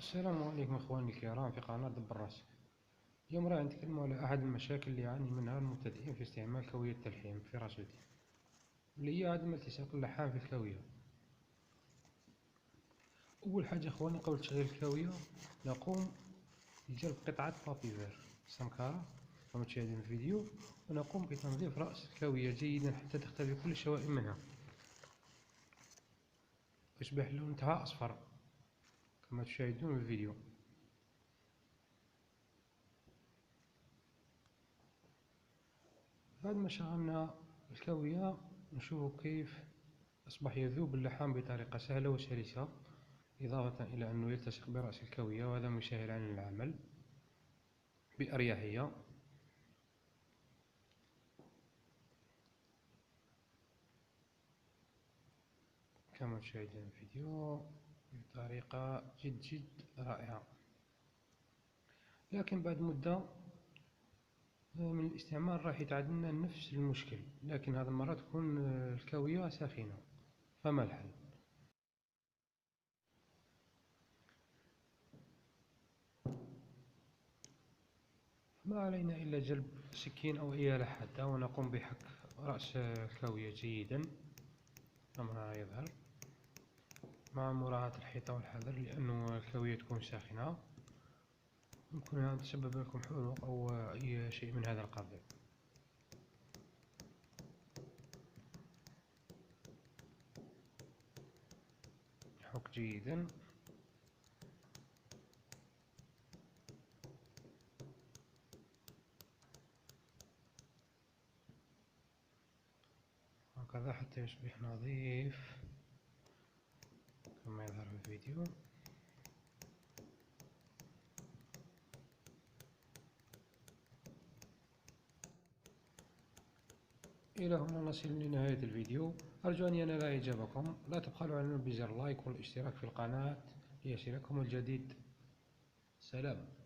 السلام عليكم اخواني الكرام في قناة دبر راسك. اليوم راح نتكلم على احد المشاكل اللي يعاني منها المبتدئين في استعمال كاوية التلحيم في راسودي، اللي هي عدم التصاق اللحام في الكاوية. اول حاجة اخواني قبل تشغيل الكاوية نقوم بجلب قطعة بابيفير سمكارة كما تشاهدون في الفيديو، ونقوم بتنظيف رأس الكاوية جيدا حتى تختفي كل الشوائب منها، يصبح لونها اصفر كما تشاهدون في الفيديو. بعد ما شغلنا الكاوية نشوف كيف أصبح يذوب اللحام بطريقة سهلة وسلسة، إضافة إلى أنه يلتصق برأس الكاوية، وهذا مسهل على العمل بأريحية. كما تشاهدون الفيديو بطريقة جد رائعة. لكن بعد مدة من الاستعمال راح يتعاد لنا نفس المشكل، لكن هذه المرة تكون الكاوية ساخنة. فما الحل؟ ما علينا إلا جلب سكين أو أي آلة حادة ونقوم بحك رأس الكاوية جيدا كما يظهر، مع مراعاة الحيطة والحذر، لأنه الكاوية تكون ساخنة يمكن أن تسبب لكم حروق أو أي شيء من هذا القبيل. حك جيدا. هكذا حتى يصبح نظيف كما يظهر في الفيديو. إلى هنا نصل لنهاية الفيديو، أرجو أن ينال إعجابكم. لا تبخلوا علينا بزر لايك والاشتراك في القناة ليصلكم الجديد. سلام.